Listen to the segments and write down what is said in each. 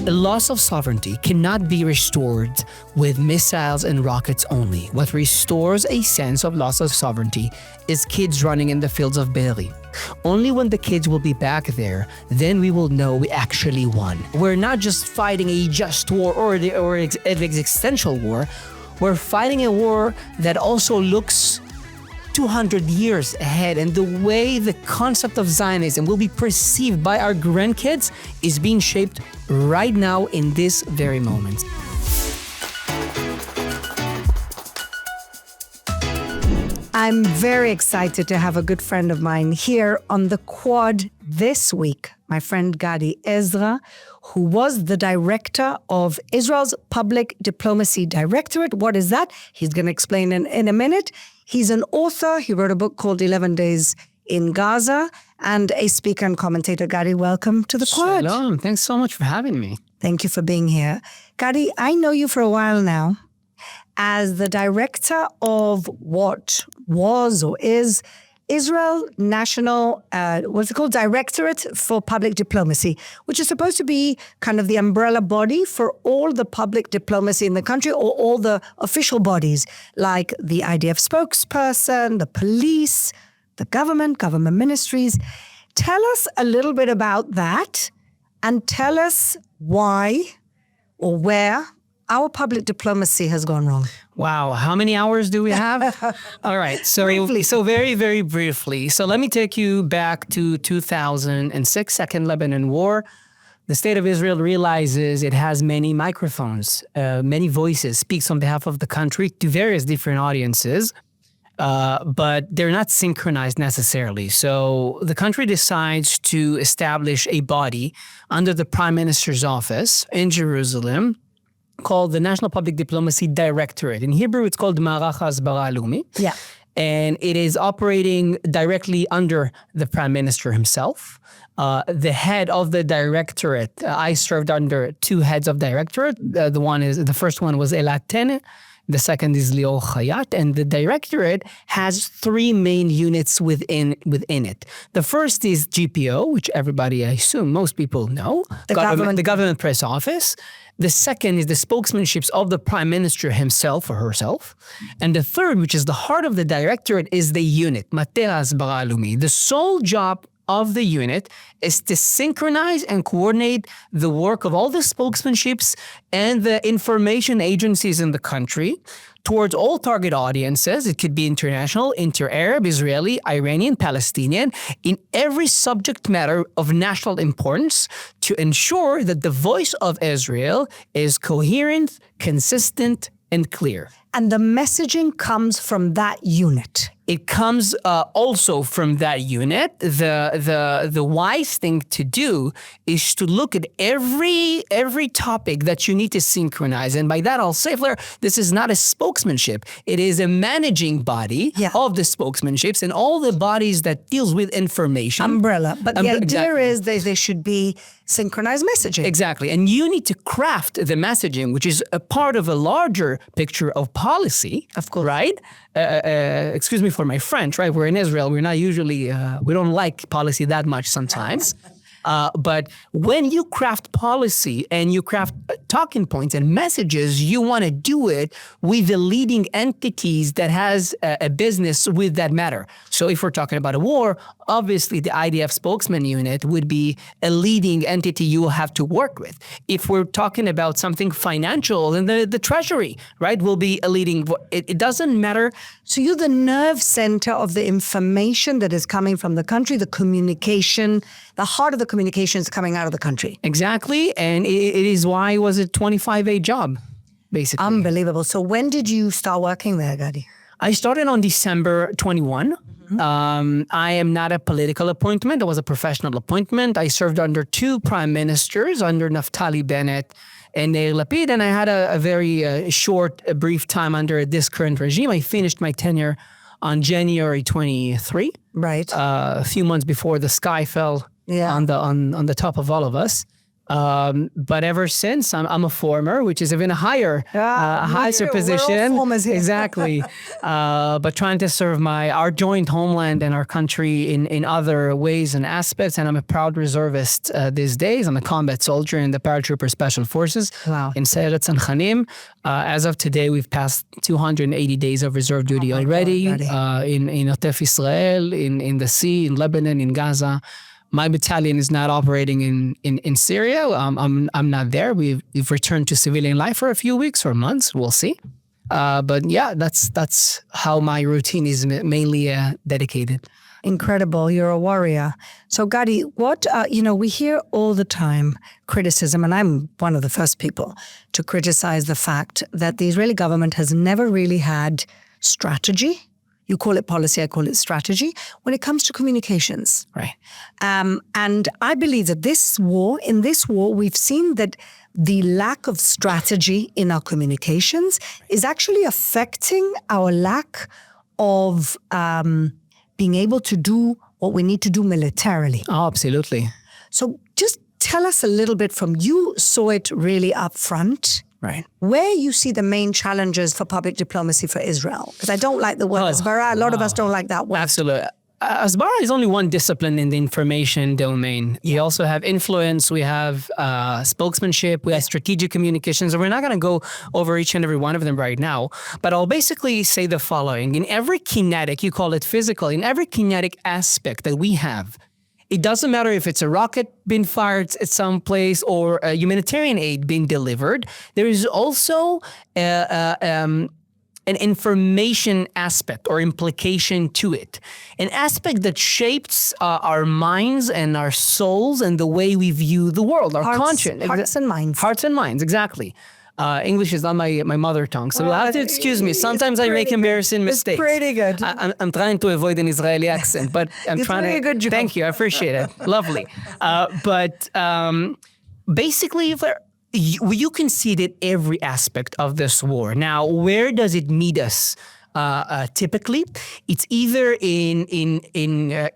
A loss of sovereignty cannot be restored with missiles and rockets only. What restores a sense of loss of sovereignty is kids running in the fields of Be'eri. Only when the kids will be back there, then we will know we actually won. We're not just fighting a just war or an existential war. We're fighting a war that also looks 200 years ahead, and the way the concept of Zionism will be perceived by our grandkids is being shaped right now in this very moment. I'm very excited to have a good friend of mine here on the quad this week, my friend Gadi Ezra, who was the director of Israel's Public Diplomacy Directorate. What is that? He's going to explain in a minute. He's an author. He wrote a book called 11 Days in Gaza, and a speaker and commentator. Gadi, welcome to the quad. Shalom. Thanks so much for having me. Thank you for being here. Gadi, I know you for a while now as the director of what was or is Israel National, what's it called? Directorate for Public Diplomacy, which is supposed to be kind of the umbrella body for all the public diplomacy in the country, or all the official bodies like the IDF spokesperson, the police, the government ministries. Tell us a little bit about that, and tell us why or where our public diplomacy has gone wrong. Wow, how many hours do we have? All right, so very, very briefly. So let me take you back to 2006, Second Lebanon War. The state of Israel realizes it has many microphones, many voices, speaks on behalf of the country to various different audiences, but they're not synchronized necessarily. So the country decides to establish a body under the Prime Minister's office in Jerusalem, called the National Public Diplomacy Directorate. In Hebrew, it's called Ma'arach HaHasbara Ha'leumi. Yeah. And it is operating directly under the Prime Minister himself. The head of the directorate, I served under two heads of directorate. The first one was Elat Ten. The second is Lior Hayat, and the directorate has three main units within it. The first is GPO, which everybody, I assume, most people know. The government press office. The second is the spokesmanships of the Prime Minister himself or herself. And the third, which is the heart of the directorate, is the unit, Mata Hasbara Ha'leumi. The sole job of the unit is to synchronize and coordinate the work of all the spokesmanships and the information agencies in the country towards all target audiences. It could be international, inter-Arab, Israeli, Iranian, Palestinian, in every subject matter of national importance to ensure that the voice of Israel is coherent, consistent, and clear. And the messaging comes from that unit. It comes also from that unit. The wise thing to do is to look at every topic that you need to synchronize. And by that, I'll say, Fleur, this is not a spokesmanship. It is a managing body of the spokesmanships and all the bodies that deals with information. Umbrella. But the idea is that there should be synchronized messaging. Exactly. And you need to craft the messaging, which is a part of a larger picture of policy. Of course. Right? Excuse me for my French, right? We're in Israel. We're not usually, we don't like policy that much sometimes. But when you craft policy and you craft talking points and messages, you want to do it with the leading entities that has a business with that matter. So if we're talking about a war, obviously the IDF spokesman unit would be a leading entity you will have to work with. If we're talking about something financial, then the Treasury, right, will be a leading. It doesn't matter. So you're the nerve center of the information that is coming from the country, the communication, the heart of the communication is coming out of the country. Exactly. And it is why it was a 25-day job, basically. Unbelievable. So when did you start working there, Gadi? I started on December 21. I am not a political appointment. It was a professional appointment. I served under two prime ministers, under Naftali Bennett and Yair Lapid, and I had a very short, brief time under this current regime. I finished my tenure on January 23. Right. A few months before the sky fell on the top of all of us. But ever since, I'm a former, which is even a higher position. We're all formers here. Exactly. But trying to serve our joint homeland and our country in other ways and aspects. And I'm a proud reservist these days. I'm a combat soldier in the Paratrooper Special Forces in Sayeret Tzanchanim. As of today, we've passed 280 days of reserve duty already in Otef Israel, in the sea, in Lebanon, in Gaza. My battalion is not operating in Syria. I'm not there. We've returned to civilian life for a few weeks or months. We'll see. But yeah, that's how my routine is mainly dedicated. Incredible. You're a warrior. So Gadi, we hear all the time criticism, and I'm one of the first people to criticize the fact that the Israeli government has never really had strategy. You call it policy, I call it strategy, when it comes to communications. Right. And I believe that in this war, we've seen that the lack of strategy in our communications is actually affecting our lack of being able to do what we need to do militarily. Oh, absolutely. So just tell us a little bit you saw it really up front. Right. Where you see the main challenges for public diplomacy for Israel? Because I don't like the word Hasbara. A lot of us don't like that word. Absolutely. Hasbara is only one discipline in the information domain. We also have influence, we have spokesmanship, we have strategic communications, and we're not going to go over each and every one of them right now. But I'll basically say the following. In every kinetic, you call it physical, in every kinetic aspect that we have, it doesn't matter if it's a rocket being fired at some place or a humanitarian aid being delivered. There is also an information aspect or implication to it. An aspect that shapes our minds and our souls and the way we view the world, our conscience. Hearts and minds. Hearts and minds, exactly. English is not my mother tongue, so you'll have to excuse me. Sometimes I make embarrassing mistakes. It's pretty good. I'm trying to avoid an Israeli accent, but I'm trying to. Good job. Thank you, I appreciate it. Lovely. But basically, you can see it at every aspect of this war. Now, where does it meet us? Typically, it's either in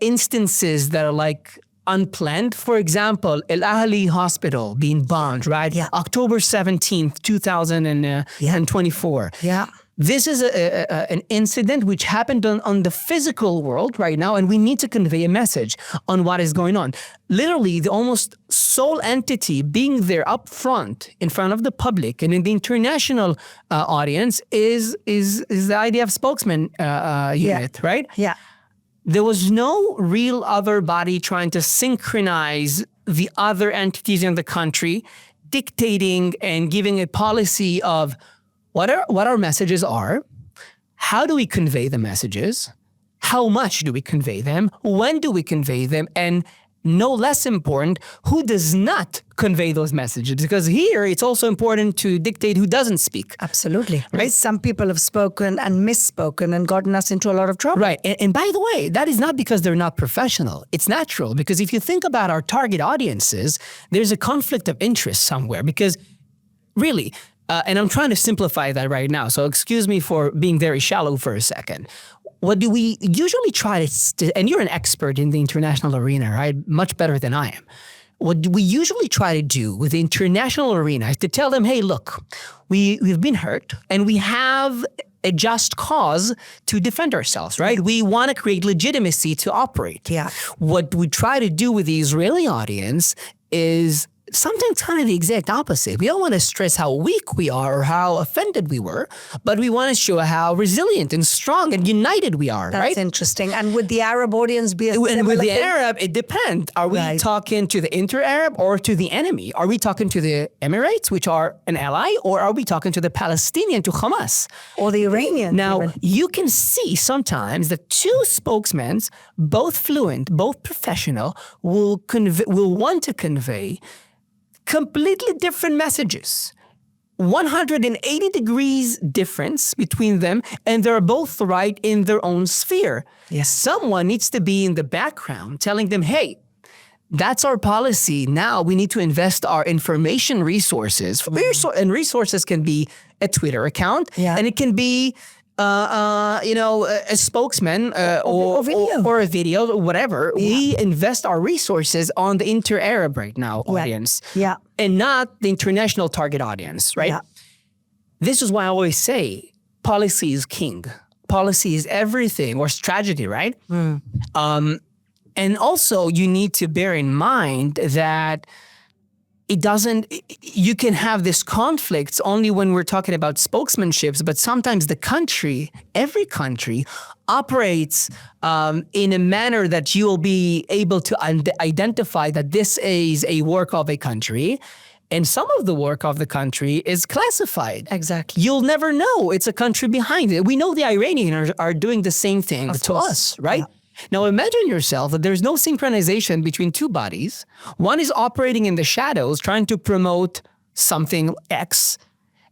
instances that are like unplanned. For example, El Ahli Hospital being bombed, right? Yeah. October 17th, 2024. Yeah. This is an incident which happened on the physical world right now, and we need to convey a message on what is going on. Literally, the almost sole entity being there up front, in front of the public and in the international audience is the IDF spokesman unit, right? Yeah. There was no real other body trying to synchronize the other entities in the country, dictating and giving a policy of what our messages are, how do we convey the messages, how much do we convey them, when do we convey them, and no less important, who does not convey those messages? Because here it's also important to dictate who doesn't speak. Absolutely. Right. Some people have spoken and misspoken and gotten us into a lot of trouble. Right. And by the way, that is not because they're not professional. It's natural. Because if you think about our target audiences, there's a conflict of interest somewhere. Because really, and I'm trying to simplify that right now, so excuse me for being very shallow for a second. What do we usually try to, and you're an expert in the international arena, right? Much better than I am. What we usually try to do with the international arena is to tell them, hey, look, we've been hurt and we have a just cause to defend ourselves, right? We want to create legitimacy to operate. Yeah. What we try to do with the Israeli audience is sometimes kind of the exact opposite. We don't want to stress how weak we are or how offended we were, but we want to show how resilient and strong and united we are, right? That's interesting. And would the Arab audience be a similar And with the thing? Arab, it depends. Are we talking to the inter-Arab or to the enemy? Are we talking to the Emirates, which are an ally, or are we talking to the Palestinian, to Hamas? Or the Iranian? Now, even. you can see sometimes that two spokesmen, both fluent, both professional, will want to convey completely different messages. 180 degrees difference between them, and they're both right in their own sphere. Yes. Someone needs to be in the background telling them, hey, that's our policy. Now we need to invest our information resources. And resources can be a Twitter account, and it can be a spokesman or video. or a video, or whatever. Yeah. We invest our resources on the inter-Arab right now audience, yeah, and not the international target audience, right? Yeah. This is why I always say policy is king. Policy is everything, or strategy, right? And also, you need to bear in mind that you can have this conflicts only when we're talking about spokesmanships, but sometimes every country operates in a manner that you will be able to identify that this is a work of a country. And some of the work of the country is classified. Exactly. You'll never know it's a country behind it. We know the Iranians are doing the same thing to us, right? Yeah. Now imagine yourself that there's no synchronization between two bodies. One is operating in the shadows, trying to promote something X,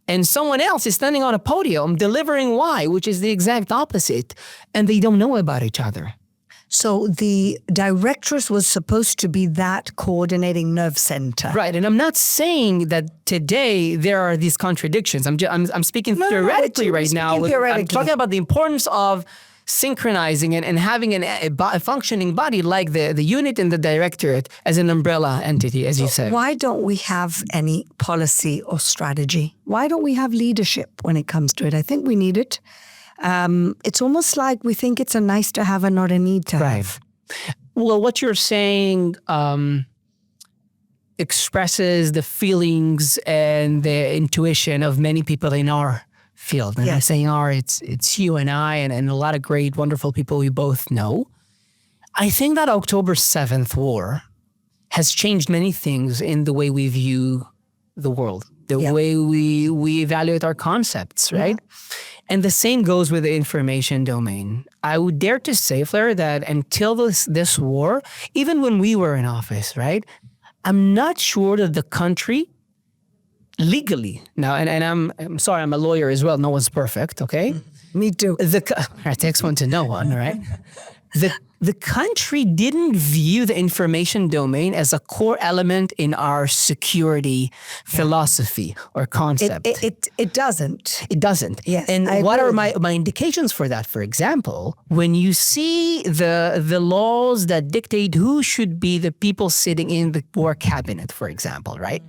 and someone else is standing on a podium delivering Y, which is the exact opposite, and they don't know about each other. So the directorate was supposed to be that coordinating nerve center. Right, and I'm not saying that today there are these contradictions. I'm speaking theoretically right now. I'm talking about the importance of synchronizing and having a functioning body like the unit and the directorate as an umbrella entity, as you said. Why don't we have any policy or strategy? Why don't we have leadership when it comes to it? I think we need it. It's almost like we think it's a nice to have and not a need to have. Well, what you're saying expresses the feelings and the intuition of many people in our field. And I'm saying it's you and I and a lot of great, wonderful people we both know. I think that October 7th war has changed many things in the way we view the world, the way we evaluate our concepts, right? And the same goes with the information domain. I would dare to say, Fleur, that until this war, even when we were in office, right, I'm not sure that the country legally now, and I'm sorry, I'm a lawyer as well. No one's perfect, okay? Me too. It takes one to know one, right? The country didn't view the information domain as a core element in our security philosophy or concept. It doesn't. It doesn't. Yes, and what are my indications for that? For example, when you see the laws that dictate who should be the people sitting in the war cabinet, for example, right?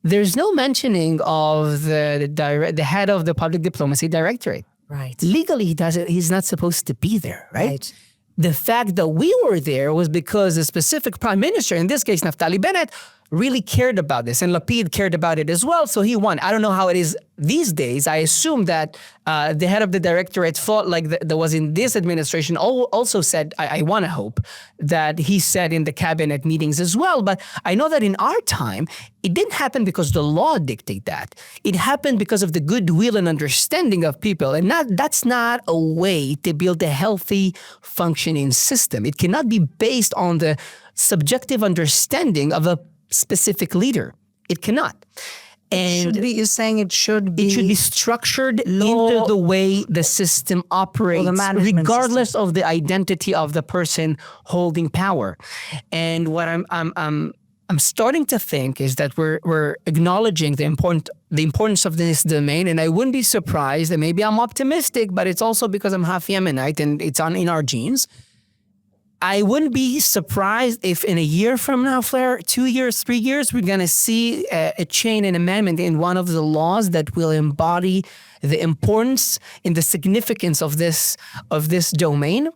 There's no mentioning of the head of the public diplomacy directorate. Right. Legally, he's not supposed to be there, right? The fact that we were there was because a specific prime minister, in this case, Naftali Bennett, really cared about this. And Lapid cared about it as well, so he won. I don't know how it is these days. I assume that the head of the directorate thought like that was in this administration also said, I want to hope, that he said in the cabinet meetings as well. But I know that in our time, it didn't happen because the law dictated that. It happened because of the goodwill and understanding of people. And that's not a way to build a healthy, functioning system. It cannot be based on the subjective understanding of a specific leader. It cannot. And you're saying it should be structured into the way the system operates, regardless of the identity of the person holding power. And what I'm starting to think is that we're acknowledging the importance of this domain, and I wouldn't be surprised, and maybe I'm optimistic, but it's also because I'm half Yemenite and it's in our genes. I wouldn't be surprised if in a year from now, Fleur, 2 years, 3 years, we're going to see a change, an amendment in one of the laws that will embody the importance and the significance of this domain.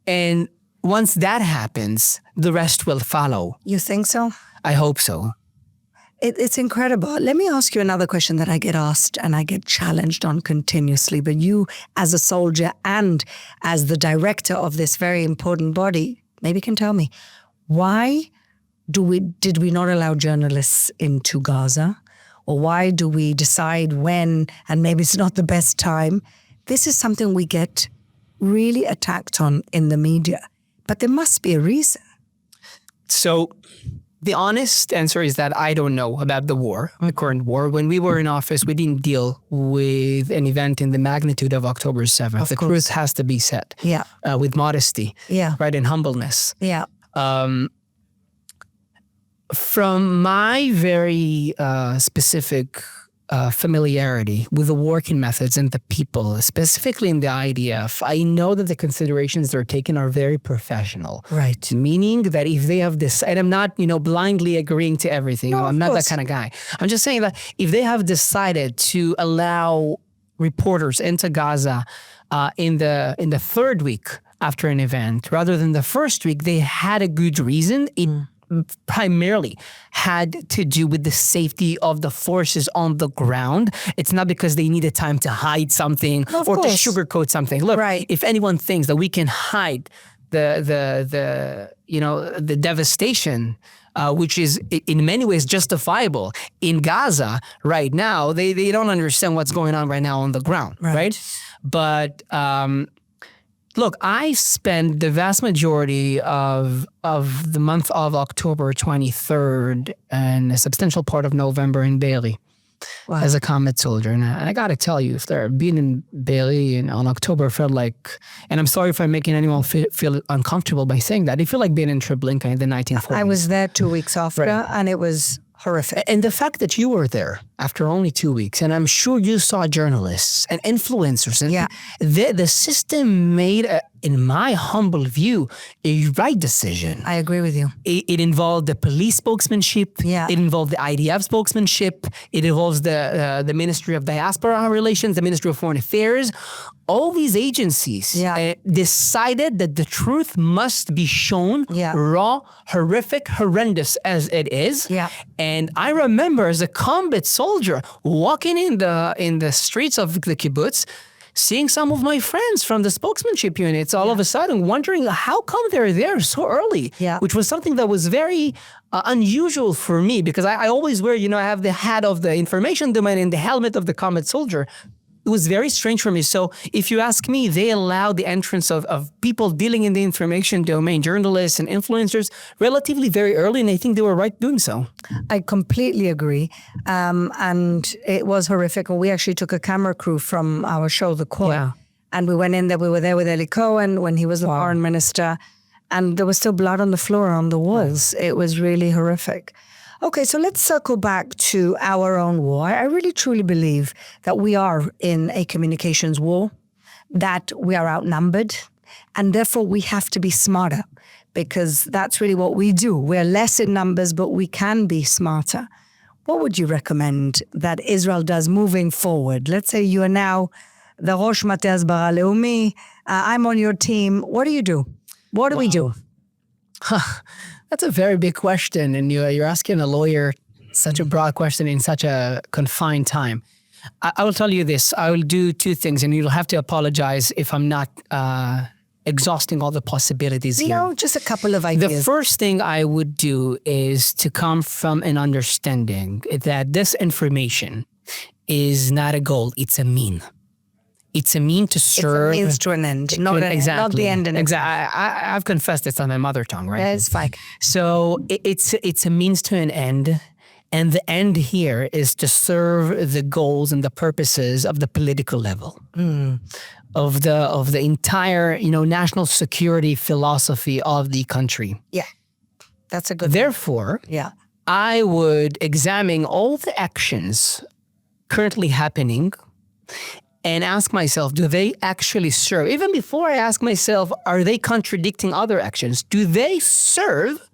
And once that happens, the rest will follow. You think so? I hope so. It's incredible. Let me ask you another question that I get asked and I get challenged on continuously. But you, as a soldier and as the director of this very important body, maybe can tell me, why did we not allow journalists into Gaza? Or why do we decide when, and maybe it's not the best time? This is something we get really attacked on in the media. But there must be a reason. So the honest answer is that I don't know about the war, the current war. When we were in office, we didn't deal with an event in the magnitude of October 7th. The truth has to be said. Yeah. With modesty. Yeah. Right, and humbleness. Yeah. From my very specific familiarity with the working methods and the people, specifically in the IDF, I know that the considerations they're taking are very professional. Right. Meaning that if they have this, and I'm not, blindly agreeing to everything. No, I'm of not course. that kind of guy. I'm just saying that if they have decided to allow reporters into Gaza in the third week after an event, rather than the first week, they had a good reason. It primarily had to do with the safety of the forces on the ground. It's not because they needed time to hide something Of or to course. sugarcoat something. Look, Right. if anyone thinks that we can hide the devastation, which is in many ways justifiable in Gaza right now, they don't understand what's going on right now on the ground, right? But look, I spent the vast majority of the month of October 23rd and a substantial part of November in Bailey as a combat soldier. And I got to tell you, being in Bailey on October felt like, and I'm sorry if I'm making anyone feel uncomfortable by saying that, it felt like being in Treblinka in the 1940s. I was there 2 weeks after, and it was horrific. And the fact that you were there after only 2 weeks, and I'm sure you saw journalists and influencers, and the system made, in my humble view, a right decision. I agree with you. It involved the police spokesmanship. Yeah. It involved the IDF spokesmanship. It involves the Ministry of Diaspora Relations, the Ministry of Foreign Affairs. All these agencies decided that the truth must be shown, raw, horrific, horrendous as it is. Yeah. And I remember as a combat soldier walking in the streets of the kibbutz, seeing some of my friends from the spokesmanship units all of a sudden wondering how come they're there so early, which was something that was very unusual for me because I always wear, I have the hat of the information domain and the helmet of the combat soldier. It was very strange for me. So if you ask me, they allowed the entrance of people dealing in the information domain, journalists and influencers, relatively very early, and I think they were right doing so. I completely agree. And it was horrific. And we actually took a camera crew from our show, The Call, and we went in there. We were there with Eli Cohen when he was the foreign minister, and there was still blood on the floor, on the walls. It was really horrific. Okay, so let's circle back to our own war. I really truly believe that we are in a communications war, that we are outnumbered, and therefore we have to be smarter because that's really what we do. We're less in numbers, but we can be smarter. What would you recommend that Israel does moving forward? Let's say you are now the Rosh Mate Hasbara Leumi. I'm on your team. What do you do? What do we do? That's a very big question, and you're asking a lawyer such a broad question in such a confined time. I will tell you this. I will do two things, and you'll have to apologize if I'm not exhausting all the possibilities here. No, just a couple of ideas. The first thing I would do is to come from an understanding that this information is not a goal, it's a mean. It's a mean to serve. It's a means to an end, not the end in Exactly. I've confessed it's on my mother tongue, right? That's fine. So it's a means to an end. And the end here is to serve the goals and the purposes of the political level, of the entire, national security philosophy of the country. Yeah, that's a good. Therefore, I would examine all the actions currently happening and ask myself, do they actually serve? Even before I ask myself, are they contradicting other actions? Do they serve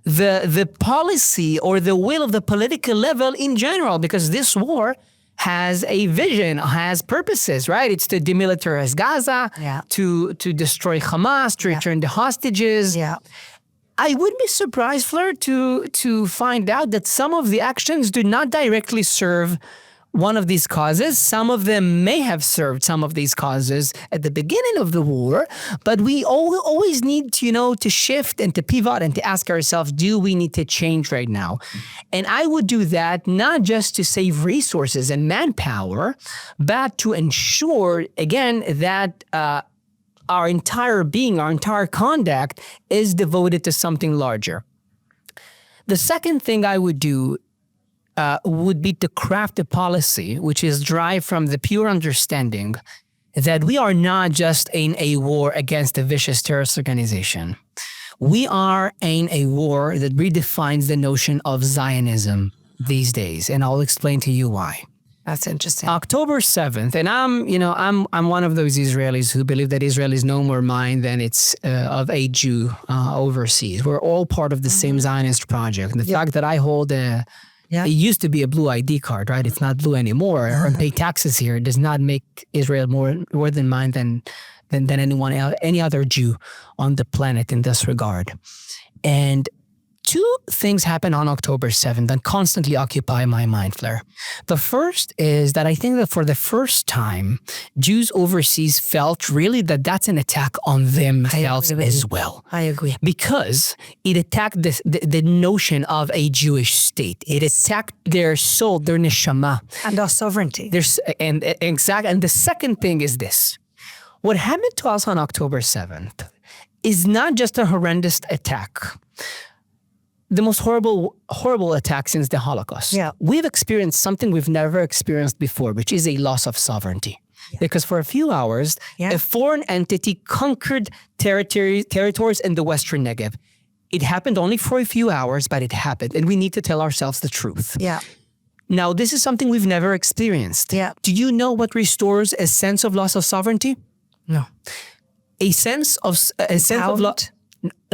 the policy or the will of the political level in general? Because this war has a vision, has purposes, right? It's to demilitarize Gaza, to destroy Hamas, to return the hostages. Yeah. I would be surprised, Fleur, to find out that some of the actions do not directly serve one of these causes. Some of them may have served some of these causes at the beginning of the war, but we always need to shift and to pivot and to ask ourselves, do we need to change right now? And I would do that not just to save resources and manpower, but to ensure, again, that our entire being, our entire conduct is devoted to something larger. The second thing I would do would be to craft a policy which is derived from the pure understanding that we are not just in a war against a vicious terrorist organization. We are in a war that redefines the notion of Zionism these days, and I'll explain to you why. That's interesting. October 7th, and I'm one of those Israelis who believe that Israel is no more mine than it's of a Jew overseas. We're all part of the same Zionist project. And the fact that I hold it used to be a blue ID card, right? It's not blue anymore. And pay taxes here. It does not make Israel more than mine than anyone else, any other Jew on the planet in this regard. And two things happen on October 7th that constantly occupy my mind, Fleur. The first is that I think that for the first time, Jews overseas felt really that that's an attack on themselves as well. I agree. Because it attacked the notion of a Jewish state. It attacked their soul, their neshama. And our sovereignty. And the second thing is this. What happened to us on October 7th is not just a horrendous attack. The most horrible attack since the Holocaust. Yeah. We've experienced something we've never experienced before, which is a loss of sovereignty. Yeah. Because for a few hours, a foreign entity conquered territories in the Western Negev. It happened only for a few hours, but it happened. And we need to tell ourselves the truth. Yeah. Now, this is something we've never experienced. Yeah. Do you know what restores a sense of loss of sovereignty? No. A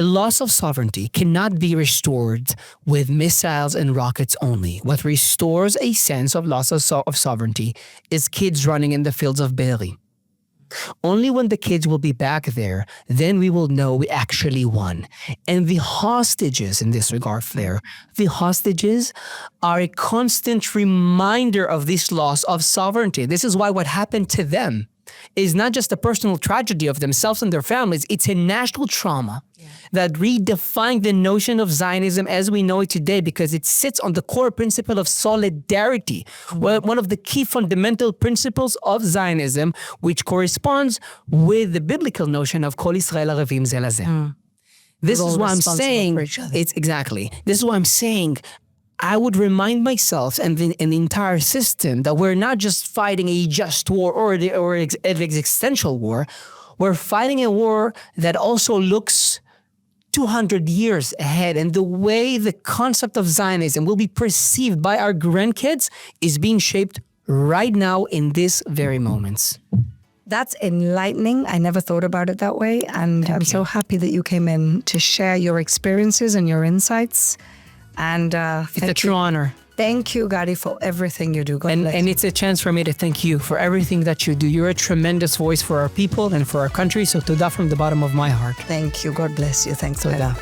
loss of sovereignty cannot be restored with missiles and rockets only. What restores a sense of loss of sovereignty is kids running in the fields of Be'eri. Only when the kids will be back there, then we will know we actually won. And the hostages in this regard, Fleur, the hostages are a constant reminder of this loss of sovereignty. This is why what happened to them is not just a personal tragedy of themselves and their families, it's a national trauma that redefined the notion of Zionism as we know it today, because it sits on the core principle of solidarity, one of the key fundamental principles of Zionism, which corresponds with the biblical notion of Kol Yisrael Arevim Ze Lazeh. This is why I'm saying, this is why I'm saying, I would remind myself and the entire system that we're not just fighting a just war or an existential war. We're fighting a war that also looks 200 years ahead. And the way the concept of Zionism will be perceived by our grandkids is being shaped right now in these very moments. That's enlightening. I never thought about it that way. And I'm so happy that you came in to share your experiences and your insights. And it's a true honor. Thank you, Gadi, for everything you do. And it's a chance for me to thank you for everything that you do. You're a tremendous voice for our people and for our country. So toda from the bottom of my heart. Thank you. God bless you. Thanks, Toda.